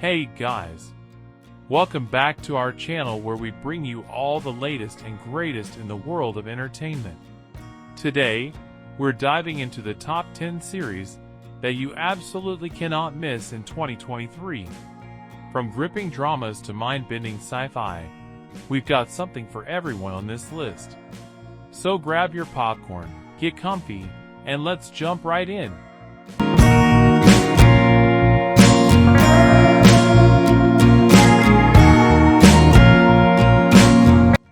Hey guys! Welcome back to our channel where we bring you all the latest and greatest in the world of entertainment. Today, we're diving into the top 10 series that you absolutely cannot miss in 2023. From gripping dramas to mind-bending sci-fi, we've got something for everyone on this list. So grab your popcorn, get comfy, and let's jump right in.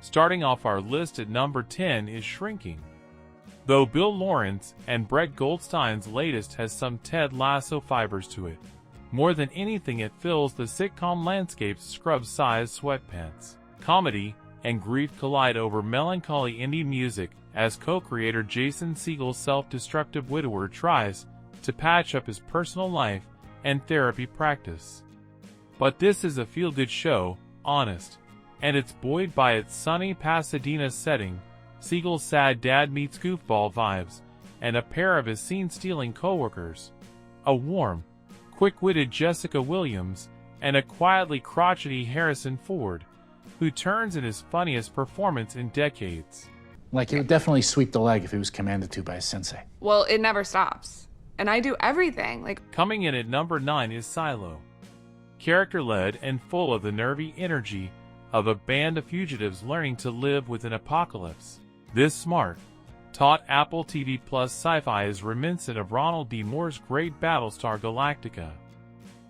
Starting off our list at number 10 is Shrinking. Though Bill Lawrence and Brett Goldstein's latest has some Ted Lasso fibers to it, more than anything it fills the sitcom landscape's scrub-sized sweatpants. Comedy and grief collide over melancholy indie music as co-creator Jason Segel's self-destructive widower tries to patch up his personal life and therapy practice. But this is a feel-good show, honest, and it's buoyed by its sunny Pasadena setting, Segel's sad dad meets goofball vibes, and a pair of his scene-stealing co-workers, a warm, quick-witted Jessica Williams, and a quietly crotchety Harrison Ford, who turns in his funniest performance in decades. Like, it would definitely sweep the leg if it was commanded to by a sensei. Well, it never stops. And I do everything, Coming in at number 9 is Silo. Character-led and full of the nervy energy of a band of fugitives learning to live with an apocalypse. This smart, taut Apple TV Plus sci-fi is reminiscent of Ronald D. Moore's great Battlestar Galactica.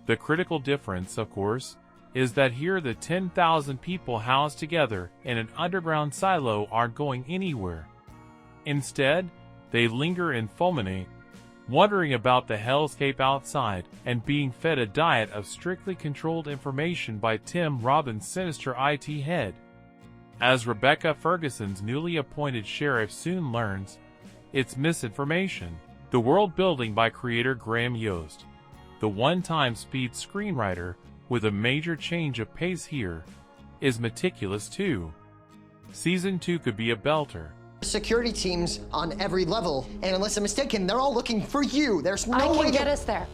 The critical difference, of course, is that here the 10,000 people housed together in an underground silo aren't going anywhere. Instead, they linger and fulminate, wondering about the hellscape outside and being fed a diet of strictly controlled information by Tim Robbins' sinister IT head. As Rebecca Ferguson's newly appointed sheriff soon learns, it's misinformation. The world building by creator Graham Yost, the one-time Speed screenwriter with a major change of pace here, is meticulous too. Season 2 could be a belter. Security teams on every level, and unless I'm mistaken, they're all looking for you. There's no way I can get us there.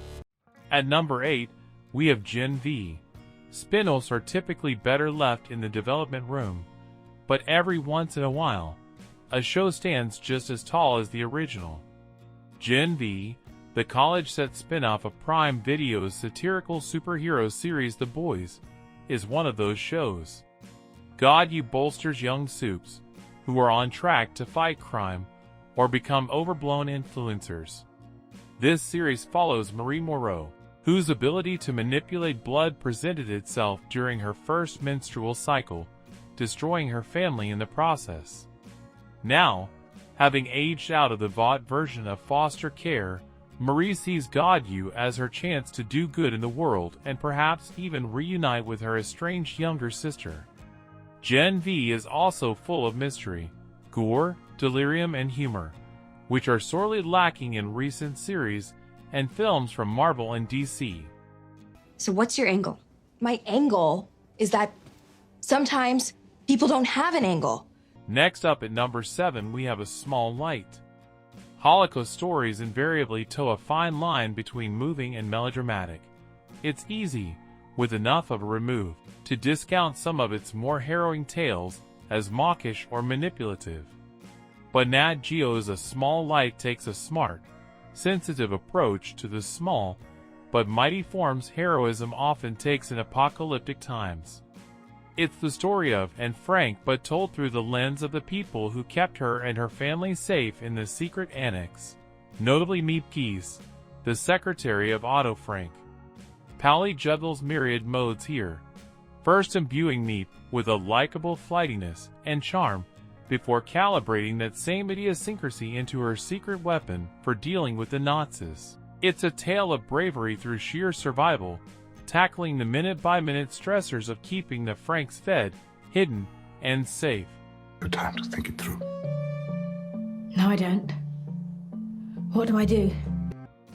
At number 8, we have Gen V. Spin-offs are typically better left in the development room, but every once in a while, a show stands just as tall as the original. Gen V, the college-set spin-off of Prime Video's satirical superhero series The Boys, is one of those shows. God you bolsters young soups who are on track to fight crime or become overblown influencers. This series follows Marie Moreau, whose ability to manipulate blood presented itself during her first menstrual cycle, destroying her family in the process. Now, having aged out of the vaught version of foster care, Marie sees God you as her chance to do good in the world and perhaps even reunite with her estranged younger sister. Gen V is also full of mystery, gore, delirium, and humor, which are sorely lacking in recent series and films from Marvel and DC. So what's your angle? My angle is that sometimes people don't have an angle. Next up at number 7 we have A Small Light. Holocaust stories invariably toe a fine line between moving and melodramatic. It's easy, with enough of a remove, to discount some of its more harrowing tales as mawkish or manipulative. But Nat Geo's A Small Light takes a smart, sensitive approach to the small, but mighty forms heroism often takes in apocalyptic times. It's the story of Anne Frank, but told through the lens of the people who kept her and her family safe in the secret annex, notably Miep Geese, the secretary of Otto Frank. Pally juggles myriad modes here, first imbuing Miep with a likable flightiness and charm, before calibrating that same idiosyncrasy into her secret weapon for dealing with the Nazis. It's a tale of bravery through sheer survival, tackling the minute-by-minute stressors of keeping the Franks fed, hidden, and safe. Your time to think it through. No, I don't. What do I do?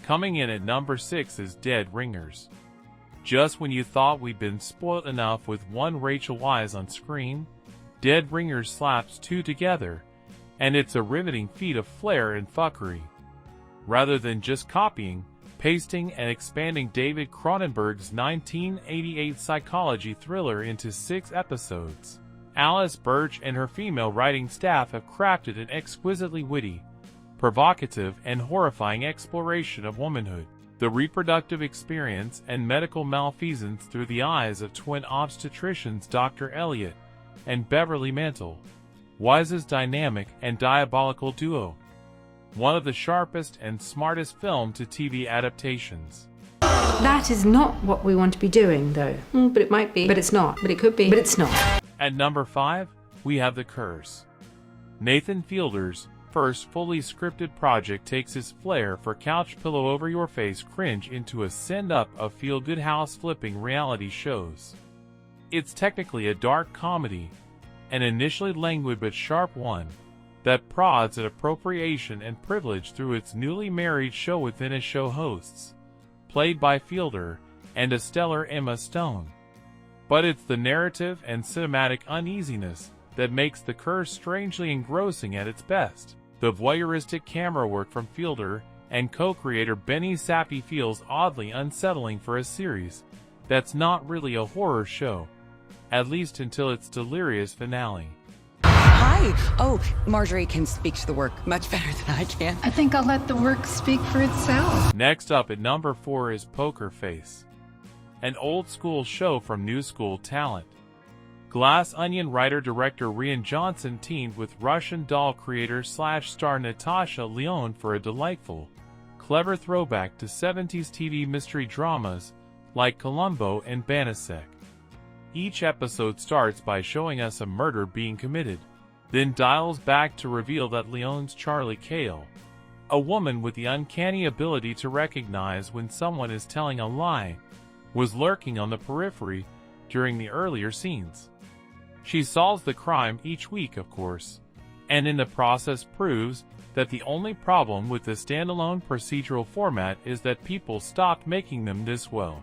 Coming in at number 6 is Dead Ringers. Just when you thought we'd been spoilt enough with one Rachel Weisz on screen, Dead Ringers slaps two together, and it's a riveting feat of flair and fuckery. Rather than just copying, pasting and expanding David Cronenberg's 1988 psychology thriller into 6 episodes. Alice Birch and her female writing staff have crafted an exquisitely witty, provocative, and horrifying exploration of womanhood, the reproductive experience, and medical malfeasance through the eyes of twin obstetricians Dr. Elliot and Beverly Mantle, Wise's dynamic and diabolical duo. One of the sharpest and smartest film-to-TV adaptations. That is not what we want to be doing, though. But it might be. But it's not. But it could be. But it's not. At number 5, we have The Curse. Nathan Fielder's first fully scripted project takes his flair for couch pillow over your face cringe into a send-up of feel-good house-flipping reality shows. It's technically a dark comedy, an initially languid but sharp one, that prods at appropriation and privilege through its newly married show-within-a-show hosts, played by Fielder and a stellar Emma Stone. But it's the narrative and cinematic uneasiness that makes The Curse strangely engrossing at its best. The voyeuristic camera work from Fielder and co-creator Benny Sappi feels oddly unsettling for a series that's not really a horror show, at least until its delirious finale. Hi! Oh, Marjorie can speak to the work much better than I can. I think I'll let the work speak for itself. Next up at number 4 is Poker Face, an old-school show from new-school talent. Glass Onion writer-director Rian Johnson teamed with Russian doll creator/star Natasha Lyonne for a delightful, clever throwback to 70s TV mystery dramas like Columbo and Banasek. Each episode starts by showing us a murder being committed, then dials back to reveal that Lyonne's Charlie Cale, a woman with the uncanny ability to recognize when someone is telling a lie, was lurking on the periphery during the earlier scenes. She solves the crime each week, of course, and in the process proves that the only problem with the standalone procedural format is that people stopped making them this well.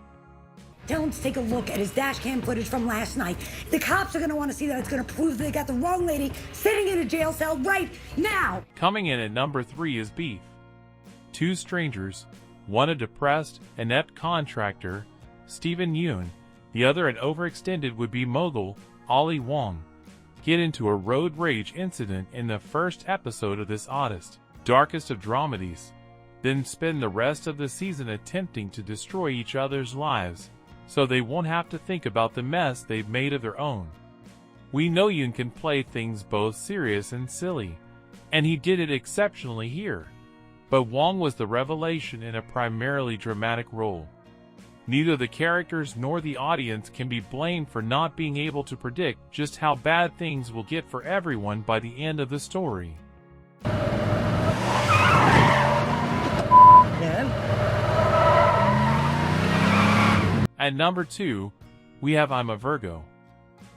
Tell him to take a look at his dash cam footage from last night. The cops are going to want to see that. It's going to prove they got the wrong lady sitting in a jail cell right now. Coming in at number 3 is Beef. Two strangers, one a depressed, inept contractor, Stephen Yoon, the other an overextended would-be mogul, Ollie Wong, get into a road rage incident in the first episode of this oddest, darkest of dramedies, then spend the rest of the season attempting to destroy each other's lives, so they won't have to think about the mess they've made of their own. We know Yoon can play things both serious and silly, and he did it exceptionally here. But Wong was the revelation in a primarily dramatic role. Neither the characters nor the audience can be blamed for not being able to predict just how bad things will get for everyone by the end of the story. At number 2, we have I'm a Virgo.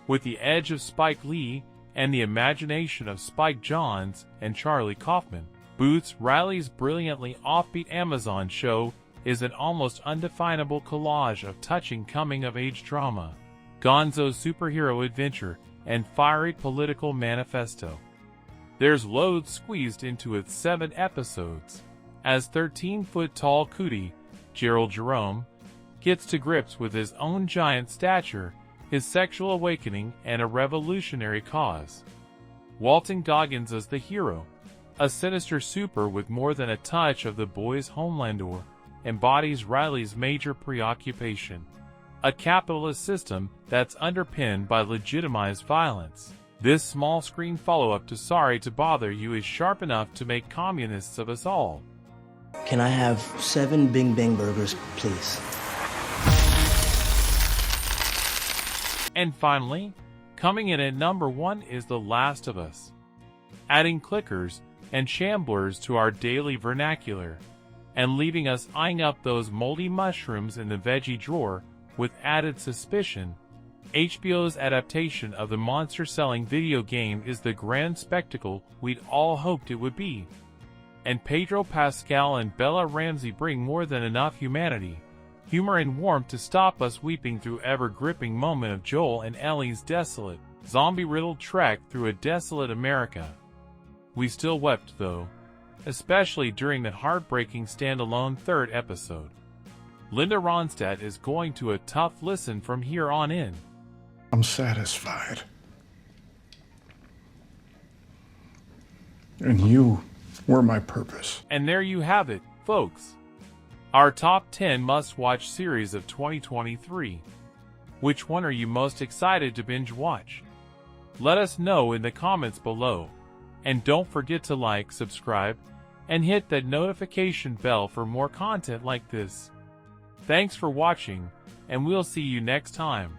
With the edge of Spike Lee and the imagination of Spike Jonze and Charlie Kaufman, Boots Riley's brilliantly offbeat Amazon show is an almost undefinable collage of touching coming-of-age drama, gonzo superhero adventure, and fiery political manifesto. There's loads squeezed into its 7 episodes, as 13-foot-tall cootie, Gerald Jerome, gets to grips with his own giant stature, his sexual awakening, and a revolutionary cause. Walton Goggins as the hero, a sinister super with more than a touch of the boy's Homelander, embodies Riley's major preoccupation, a capitalist system that's underpinned by legitimized violence. This small-screen follow-up to Sorry to Bother You is sharp enough to make communists of us all. Can I have 7 Bing Bang burgers, please? And finally, coming in at number 1 is The Last of Us. Adding clickers and shamblers to our daily vernacular, and leaving us eyeing up those moldy mushrooms in the veggie drawer with added suspicion, HBO's adaptation of the monster-selling video game is the grand spectacle we'd all hoped it would be. And Pedro Pascal and Bella Ramsey bring more than enough humanity, humor and warmth to stop us weeping through every gripping moment of Joel and Ellie's desolate, zombie-riddled trek through a desolate America. We still wept, though, especially during the heartbreaking standalone third episode. Linda Ronstadt is going to a tough listen from here on in. I'm satisfied. And you were my purpose. And there you have it, folks. Our top 10 must-watch series of 2023. Which one are you most excited to binge watch? Let us know in the comments below. And don't forget to like, subscribe, and hit that notification bell for more content like this. Thanks for watching, and we'll see you next time.